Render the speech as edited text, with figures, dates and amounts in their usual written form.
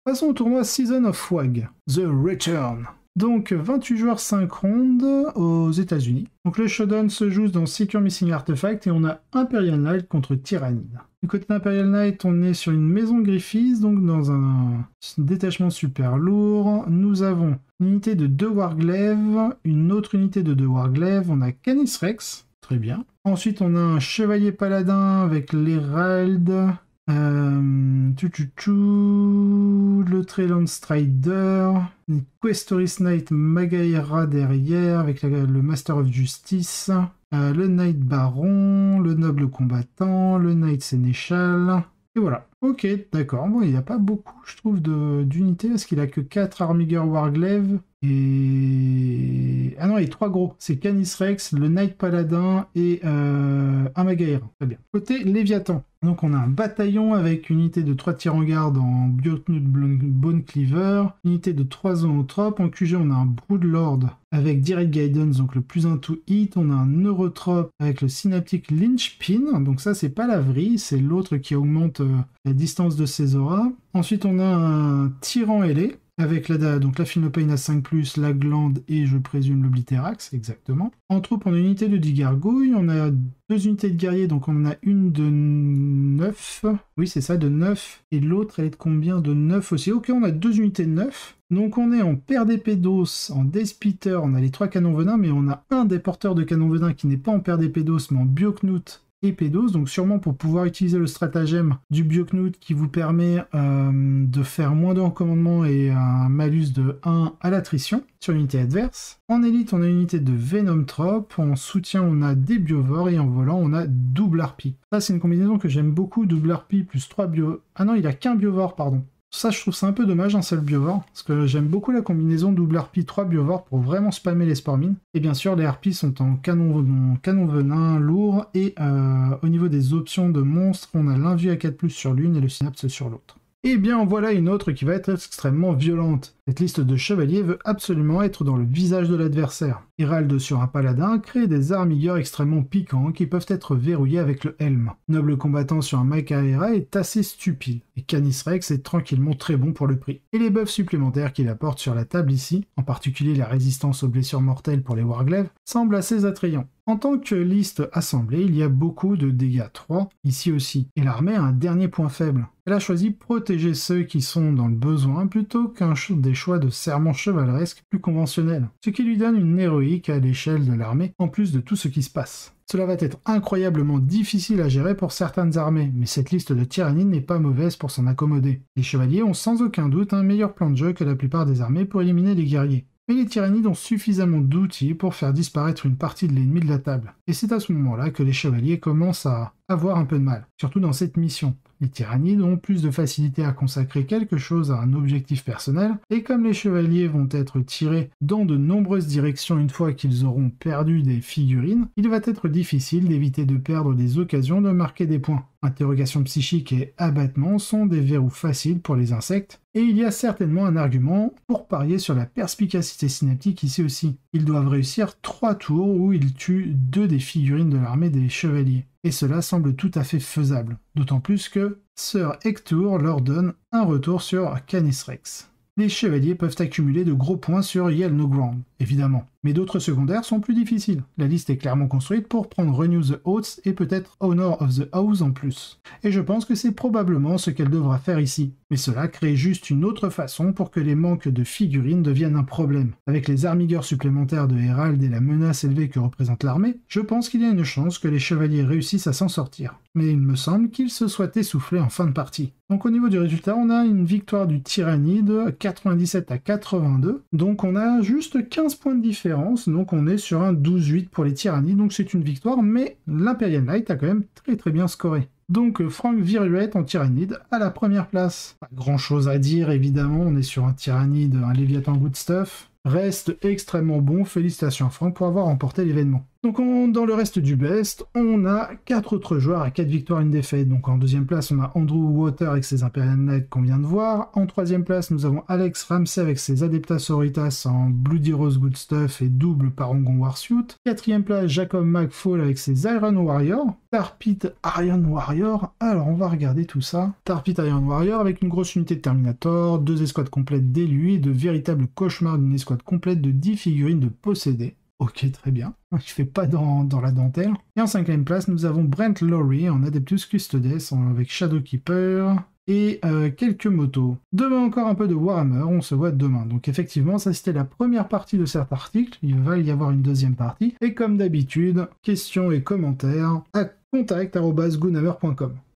Passons au tournoi Season of WAG, The Return. Donc 28 joueurs 5 rondes aux États-Unis. Donc le showdown se joue dans Secure Missing Artifact et on a Imperial Knight contre Tyrannide. Du côté d'Imperial Knight, on est sur une maison Griffiths, donc dans un détachement super lourd. Nous avons une unité de 2 Warglaive, une autre unité de 2 Warglaive, on a Canis Rex, très bien. Ensuite on a un Chevalier Paladin avec l'Hérald, le Trailand Strider, une Questoris Knight Magaera derrière avec le Master of Justice, le Knight Baron, le Noble Combattant, le Knight Sénéchal, et voilà. Ok, d'accord, bon, il n'y a pas beaucoup, je trouve, d'unités, parce qu'il a que 4 Armiger Warglaive, et... Ah non, il y a 3 gros, c'est Canis Rex, le Knight Paladin et un Magaera, très bien. Côté Léviathan, donc on a un bataillon avec une unité de 3 tirs-en-garde en Bioknout Bone Cleaver, unité de 3 zoanthropes, en QG on a un Broodlord avec Direct Guidance, donc le plus 1 to hit, on a un Neurotrope avec le Synaptic Linchpin, donc ça c'est pas la vrille, c'est l'autre qui augmente la distance de ses auras. Ensuite on a un Tyran ailé, avec donc la Philopane à 5+, la glande et je présume l'Obliterax, exactement. En troupe, on a une unité de 10 gargouilles, on a 2 unités de guerriers, donc on en a une de 9, oui c'est ça, de 9, et l'autre elle est de combien? De 9 aussi. Ok, on a 2 unités de 9, donc on est en paire d'épée d'os, en Deathpeter, on a les 3 canons venin, mais on a un des porteurs de canons venin qui n'est pas en paire d'épée d'os, mais en Bioknout épée d'os, donc sûrement pour pouvoir utiliser le stratagème du Bioknout qui vous permet de faire moins de commandement et un malus de 1 à l'attrition sur l'unité adverse. En élite, on a une unité de Venom Trop, en soutien, on a des Biovores, et en volant, on a double harpie. Ça, c'est une combinaison que j'aime beaucoup, double harpie plus 3 bio... Ah non, il a qu'un Biovore, pardon. Ça, je trouve ça un peu dommage, un seul biovore, parce que j'aime beaucoup la combinaison double harpie 3 biovores pour vraiment spammer les spore mines. Et bien sûr, les harpies sont en canon venin lourd, et au niveau des options de monstres, on a l'invue à 4+, sur l'une et le synapse sur l'autre. Et bien voilà une autre qui va être extrêmement violente. Cette liste de chevaliers veut absolument être dans le visage de l'adversaire. Hérald sur un paladin crée des armigers extrêmement piquants qui peuvent être verrouillés avec le helm. Noble combattant sur un Macaera est assez stupide, et Canis Rex est tranquillement très bon pour le prix. Et les buffs supplémentaires qu'il apporte sur la table ici, en particulier la résistance aux blessures mortelles pour les Warglaives, semblent assez attrayants. En tant que liste assemblée, il y a beaucoup de dégâts 3, ici aussi, et l'armée a un dernier point faible. Elle a choisi protéger ceux qui sont dans le besoin plutôt qu'un des choix de serments chevaleresques plus conventionnels, ce qui lui donne une héroïque à l'échelle de l'armée, en plus de tout ce qui se passe. Cela va être incroyablement difficile à gérer pour certaines armées, mais cette liste de Tyrannide n'est pas mauvaise pour s'en accommoder. Les chevaliers ont sans aucun doute un meilleur plan de jeu que la plupart des armées pour éliminer les guerriers. Mais les Tyrannides ont suffisamment d'outils pour faire disparaître une partie de l'ennemi de la table. Et c'est à ce moment-là que les chevaliers commencent à avoir un peu de mal, surtout dans cette mission. Les Tyrannides ont plus de facilité à consacrer quelque chose à un objectif personnel, et comme les chevaliers vont être tirés dans de nombreuses directions une fois qu'ils auront perdu des figurines, il va être difficile d'éviter de perdre des occasions de marquer des points. Interrogation psychique et abattement sont des verrous faciles pour les insectes, et il y a certainement un argument pour parier sur la perspicacité synaptique ici aussi. Ils doivent réussir 3 tours où ils tuent 2 des figurines de l'armée des chevaliers. Et cela semble tout à fait faisable, d'autant plus que Sir Hector leur donne un retour sur Canis Rex. Les chevaliers peuvent accumuler de gros points sur Yelnogrand, évidemment, mais d'autres secondaires sont plus difficiles. La liste est clairement construite pour prendre Renew the Oaths et peut-être Honor of the House en plus. Et je pense que c'est probablement ce qu'elle devra faire ici. Mais cela crée juste une autre façon pour que les manques de figurines deviennent un problème. Avec les armigers supplémentaires de Hérald et la menace élevée que représente l'armée, je pense qu'il y a une chance que les chevaliers réussissent à s'en sortir. Mais il me semble qu'ils se soient essoufflés en fin de partie. Donc au niveau du résultat, on a une victoire du Tyrannide 97 à 82. Donc on a juste 15 points de différence, donc on est sur un 12-8 pour les Tyrannides, donc c'est une victoire, mais l'Imperial Knight a quand même très bien scoré. Donc Frank Viruet en Tyrannide à la première place. Pas grand chose à dire évidemment, on est sur un Tyrannide, un Léviathan good stuff. reste extrêmement bon. Félicitations Franck pour avoir remporté l'événement. Donc dans le reste du best, on a 4 autres joueurs à 4 victoires, une défaite. Donc en deuxième place, on a Andrew Water avec ses Imperial Knights qu'on vient de voir. En troisième place, nous avons Alex Ramsey avec ses Adeptas Sororitas en Bloody Rose Good Stuff et double Parangon Warsuit. Quatrième place, Jacob McFall avec ses Iron Warrior. Tarpit Iron Warrior, alors on va regarder tout ça. Tarpit Iron Warrior avec une grosse unité de Terminator, 2 escouades complètes d'élus et de véritables cauchemars d'une escouade complète de 10 figurines de possédés. Ok, très bien. Je fais pas dans la dentelle. Et en cinquième place, nous avons Brent Lowry en Adeptus Custodes avec Shadowkeeper et quelques motos. Demain encore un peu de Warhammer, on se voit demain. Donc effectivement, ça c'était la première partie de cet article. Il va y avoir une deuxième partie. Et comme d'habitude, questions et commentaires à contact@goonhammer.com.